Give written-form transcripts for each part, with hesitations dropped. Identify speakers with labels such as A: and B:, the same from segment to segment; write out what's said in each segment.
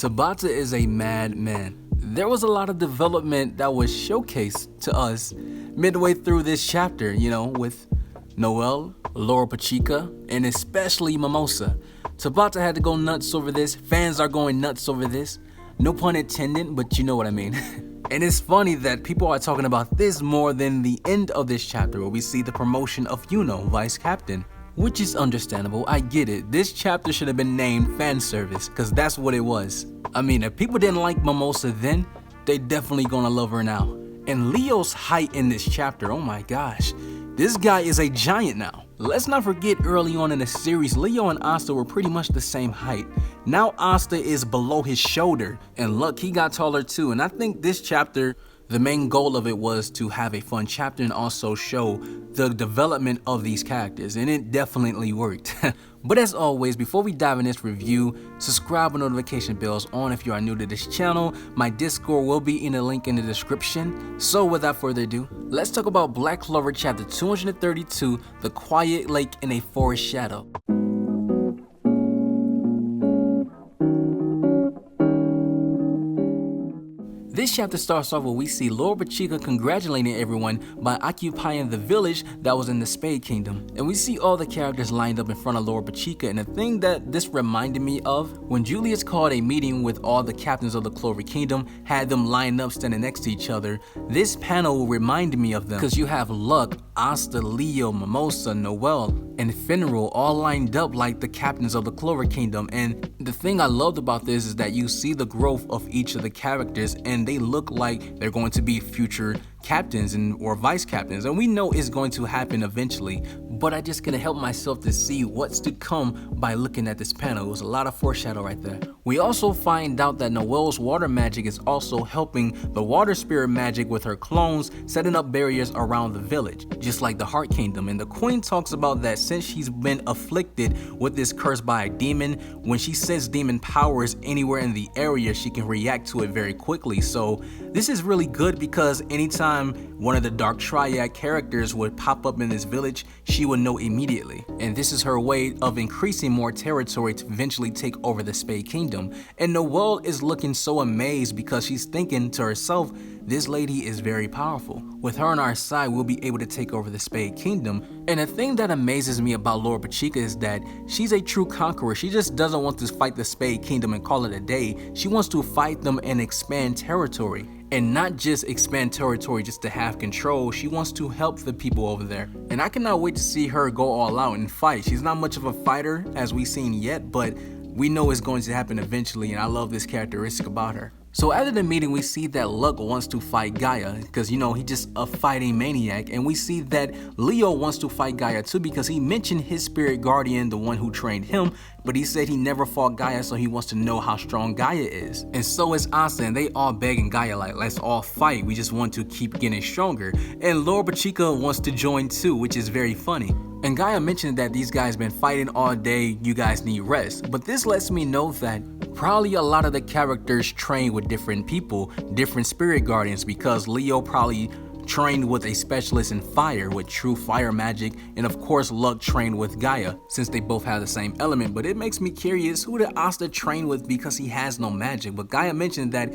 A: Tabata is a madman. There was a lot of development that was showcased to us midway through this chapter, with Noelle, Loropechika, and especially Mimosa. Tabata had to go nuts over this. Fans are going nuts over this. No pun intended, but you know what I mean. And it's funny that people are talking about this more than the end of this chapter where we see the promotion of Yuno, vice captain. Which is understandable, I get it. This chapter should have been named fan service, cause that's what it was. I mean, if people didn't like Mimosa then, they definitely gonna love her now. And Leo's height in this chapter, oh my gosh. This guy is a giant now. Let's not forget early on in the series, Leo and Asta were pretty much the same height. Now Asta is below his shoulder, and look, he got taller too. And I think this chapter, the main goal of it was to have a fun chapter and also show the development of these characters, and it definitely worked. But as always, before we dive in this review, subscribe with notification bells on if you are new to this channel. My Discord will be in the link in the description. So without further ado, let's talk about Black Clover Chapter 232, The Quiet Lake in a Forest Shadow. This chapter starts off where we see Loropechika congratulating everyone by occupying the village that was in the Spade Kingdom. And we see all the characters lined up in front of Loropechika, and the thing that this reminded me of, when Julius called a meeting with all the captains of the Clover Kingdom, had them lined up standing next to each other, this panel reminded me of them, because you have Luck, Asta, Leo, Mimosa, Noelle, and Finral all lined up like the captains of the Clover Kingdom. And the thing I loved about this is that you see the growth of each of the characters, and they look like they're going to be future captains or vice captains, and we know it's going to happen eventually, but I just couldn't help myself to see what's to come by looking at this panel. It was a lot of foreshadow right there. We also find out that Noelle's water magic is also helping the water spirit magic with her clones, setting up barriers around the village, just like the Heart Kingdom. And the queen talks about that since she's been afflicted with this curse by a demon, when she sends demon powers anywhere in the area, she can react to it very quickly. So this is really good, because anytime one of the Dark Triad characters would pop up in this village, she would know immediately. And this is her way of increasing more territory to eventually take over the Spade Kingdom. And Noelle is looking so amazed because she's thinking to herself, this lady is very powerful. With her on our side, we'll be able to take over the Spade Kingdom. And the thing that amazes me about Loropechika is that she's a true conqueror. She just doesn't want to fight the Spade Kingdom and call it a day. She wants to fight them and expand territory. And not just expand territory just to have control, she wants to help the people over there. And I cannot wait to see her go all out and fight. She's not much of a fighter as we've seen yet, but we know it's going to happen eventually, and I love this characteristic about her. So after the meeting, we see that Luck wants to fight Gaia because, he's just a fighting maniac. And we see that Leo wants to fight Gaia too because he mentioned his spirit guardian, the one who trained him, but he said he never fought Gaia, so he wants to know how strong Gaia is. And so is Asta, and they all begging Gaia like, let's all fight. We just want to keep getting stronger. And Loropechika wants to join too, which is very funny. And Gaia mentioned that these guys been fighting all day, you guys need rest. But this lets me know that probably a lot of the characters train with different people, different spirit guardians, because Leo probably trained with a specialist in fire with true fire magic, and of course Luck trained with Gaia since they both have the same element. But it makes me curious, who did Asta train with, because he has no magic? But Gaia mentioned that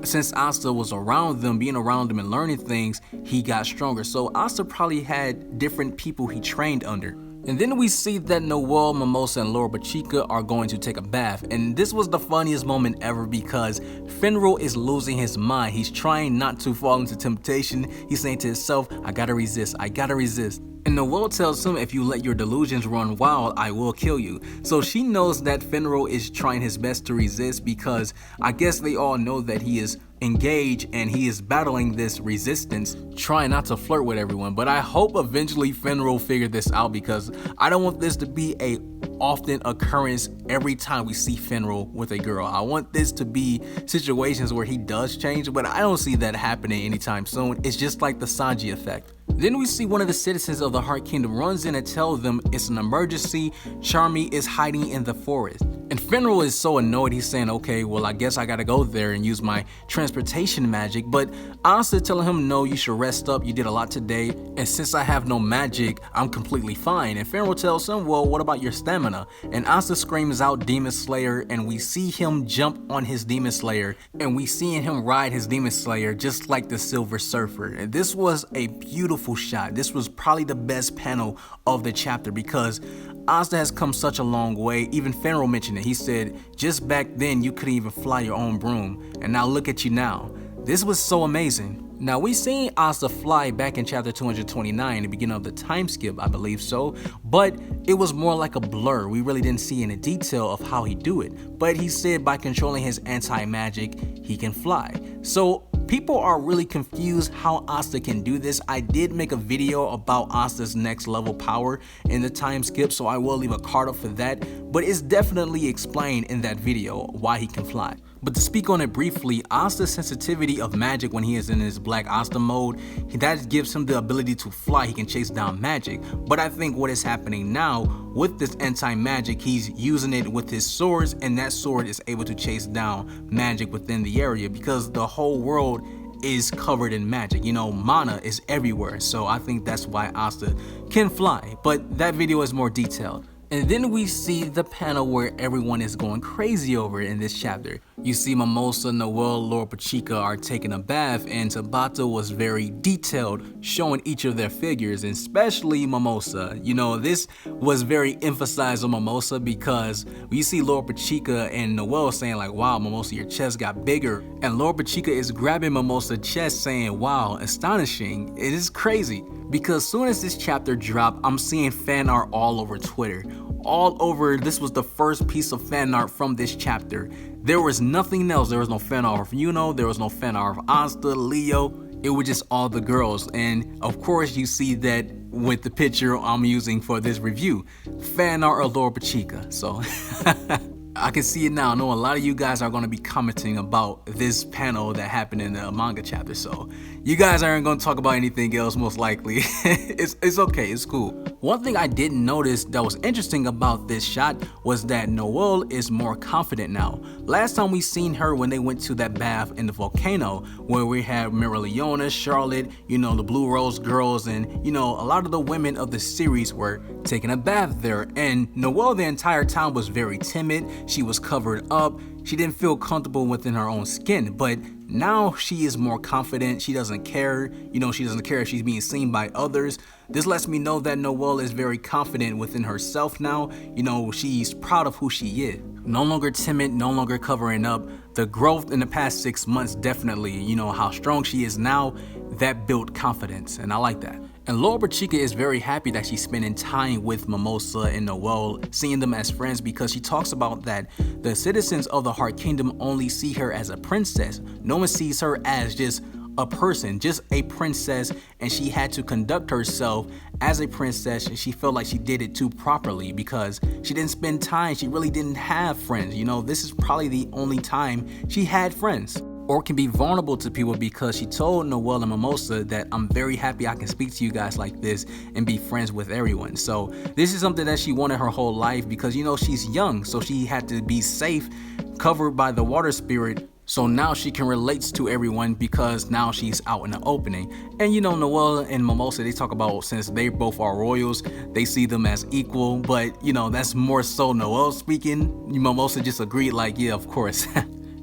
A: since Asta was around them, being around them and learning things, he got stronger. So Asta probably had different people he trained under. And then we see that Noelle, Mimosa, and Loropechika are going to take a bath. And this was the funniest moment ever because Finral is losing his mind. He's trying not to fall into temptation. He's saying to himself, I gotta resist, I gotta resist. And Noelle tells him, if you let your delusions run wild, I will kill you. So she knows that Finral is trying his best to resist, because I guess they all know that he is engaged and he is battling this resistance, trying not to flirt with everyone. But I hope eventually Finral figured this out, because I don't want this to be a often occurrence every time we see Finral with a girl. I want this to be situations where he does change, but I don't see that happening anytime soon. It's just like the Sanji effect. Then we see one of the citizens of the Heart Kingdom runs in and tells them it's an emergency. Charmy is hiding in the forest. And Fenrir is so annoyed, he's saying, okay, well, I guess I gotta go there and use my transportation magic. But Asta telling him, no, you should rest up. You did a lot today. And since I have no magic, I'm completely fine. And Fenrir tells him, well, what about your stamina? And Asta screams out Demon Slayer, and we see him jump on his Demon Slayer. And we see him ride his Demon Slayer just like the Silver Surfer. And this was a beautiful shot. This was probably the best panel of the chapter because Asta has come such a long way. Even Fenrir mentioned it. He said, just back then you couldn't even fly your own broom, and now look at you now. This was so amazing. Now we seen Asta fly back in chapter 229, the beginning of the time skip, I believe so, but it was more like a blur. We really didn't see any detail of how he do it, but he said by controlling his anti-magic, he can fly. So people are really confused how Asta can do this. I did make a video about Asta's next level power in the time skip, so I will leave a card up for that, but it's definitely explained in that video why he can fly. But to speak on it briefly, Asta's sensitivity of magic when he is in his Black Asta mode, that gives him the ability to fly. He can chase down magic. But I think what is happening now with this anti-magic, he's using it with his swords, and that sword is able to chase down magic within the area because the whole world is covered in magic. You know, mana is everywhere. So I think that's why Asta can fly. But that video is more detailed. And then we see the panel where everyone is going crazy over it in this chapter. You see Mimosa, Noelle, Loropechika are taking a bath, and Tabata was very detailed, showing each of their figures, and especially Mimosa. You know, this was very emphasized on Mimosa because we see Loropechika and Noelle saying like, wow, Mimosa, your chest got bigger. And Loropechika is grabbing Mimosa's chest saying, wow, astonishing. It is crazy. Because soon as this chapter dropped, I'm seeing fan art all over Twitter. All over, this was the first piece of fan art from this chapter. There was nothing else. There was no fan art of Yuno, there was no fan art of Asta, Leo. It was just all the girls. And of course you see that with the picture I'm using for this review. Fan art of Loropechika. So I can see it now. I know a lot of you guys are going to be commenting about this panel that happened in the manga chapter, so you guys aren't going to talk about anything else most likely. It's okay, it's cool. One thing I didn't notice that was interesting about this shot was that Noelle is more confident now. Last time we seen her when they went to that bath in the volcano where we had Leona, Charlotte, you know, the Blue Rose girls, and you know, a lot of the women of the series were taking a bath there, and Noelle the entire time was very timid. She was covered up. She didn't feel comfortable within her own skin, but now she is more confident. She doesn't care. You know, she doesn't care if she's being seen by others. This lets me know that Noelle is very confident within herself now. You know, she's proud of who she is. No longer timid, no longer covering up. The growth in the past 6 months, definitely, you know, how strong she is now, that built confidence, and I like that. And Loropechika is very happy that she's spending time with Mimosa and Noelle, seeing them as friends, because she talks about that the citizens of the Heart Kingdom only see her as a princess. No one sees her as just a person, just a princess, and she had to conduct herself as a princess, and she felt like she did it too properly because she didn't spend time. She really didn't have friends. You know, this is probably the only time she had friends or can be vulnerable to people, because she told Noelle and Mimosa that I'm very happy I can speak to you guys like this and be friends with everyone. So this is something that she wanted her whole life because, you know, she's young, so she had to be safe, covered by the water spirit. So now she can relate to everyone because now she's out in the opening. And you know, Noelle and Mimosa, they talk about since they both are royals, they see them as equal. But you know, that's more so Noelle speaking. Mimosa just agreed like, yeah, of course.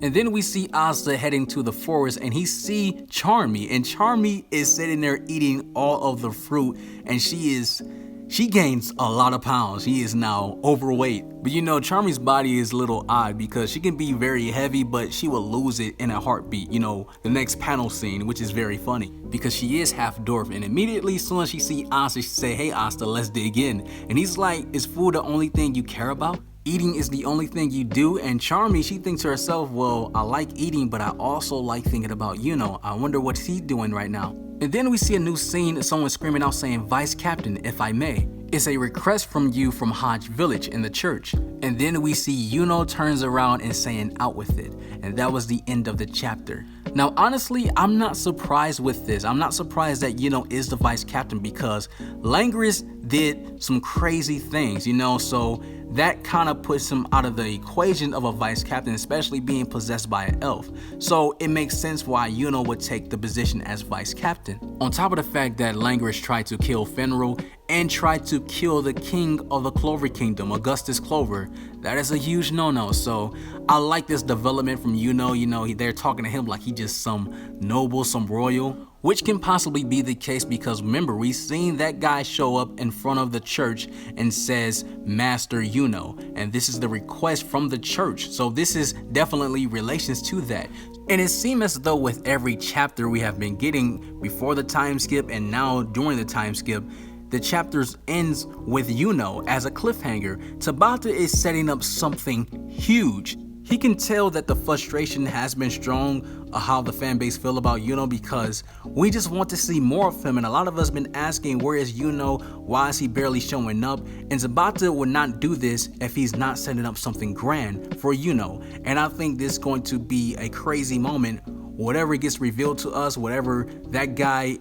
A: And then we see Asta heading to the forest, and he see Charmy, and Charmy is sitting there eating all of the fruit, and she gains a lot of pounds. She is now overweight. But you know, Charmy's body is a little odd because she can be very heavy, but she will lose it in a heartbeat. You know, the next panel scene, which is very funny because she is half dwarf. And immediately as soon as she see Asta, she say, hey Asta, let's dig in. And he's like, is food the only thing you care about? Eating is the only thing you do? And Charmy, she thinks to herself, well, I like eating, but I also like thinking about Yuno. I wonder what he's doing right now. And then we see a new scene, someone screaming out saying, Vice Captain, if I may. It's a request from you from Hage Village in the church. And then we see Yuno turns around and saying, out with it. And that was the end of the chapter. Now, honestly, I'm not surprised with this. I'm not surprised that Yuno is the Vice Captain because Langris did some crazy things, you know, so that kind of puts him out of the equation of a vice captain, especially being possessed by an elf. So it makes sense why Yuno would take the position as vice captain. On top of the fact that Langrish tried to kill Fenrir and tried to kill the king of the Clover Kingdom, Augustus Clover, that is a huge no-no. So I like this development from Yuno. You know, they're talking to him like he just some noble, some royal, which can possibly be the case because remember, we seen that guy show up in front of the church and says, Master Yuno, and this is the request from the church. So this is definitely relations to that. And it seems as though with every chapter we have been getting before the time skip and now during the time skip, the chapters ends with Yuno as a cliffhanger. Tabata is setting up something huge. He can tell that the frustration has been strong of how the fan base feel about Yuno because we just want to see more of him, and a lot of us been asking, where is Yuno? Why is he barely showing up? And Tabata would not do this if he's not setting up something grand for Yuno. And I think this is going to be a crazy moment. Whatever gets revealed to us, whatever that guy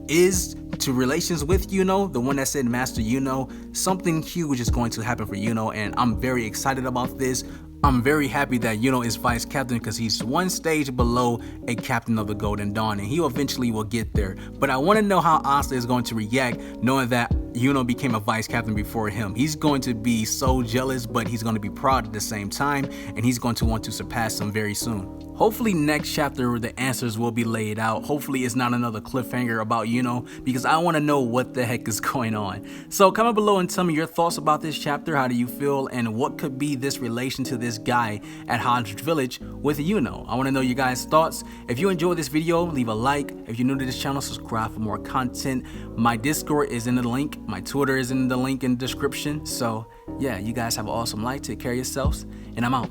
A: is to relations with Yuno, the one that said Master Yuno, something huge is going to happen for Yuno, and I'm very excited about this. I'm very happy that Yuno is vice captain because he's one stage below a captain of the Golden Dawn, and he eventually will get there. But I want to know how Asta is going to react knowing that Yuno became a vice captain before him. He's going to be so jealous, but he's going to be proud at the same time, and he's going to want to surpass him very soon. Hopefully next chapter the answers will be laid out. Hopefully it's not another cliffhanger about Yuno because I want to know what the heck is going on. So comment below and tell me your thoughts about this chapter. How do you feel, and what could be this relation to this guy at Hage Village with Yuno? I want to know your guys' thoughts. If you enjoyed this video, leave a like. If you're new to this channel, subscribe for more content. My Discord is in the link. My Twitter is in the link in the description. So yeah, you guys have an awesome life. Take care of yourselves, and I'm out.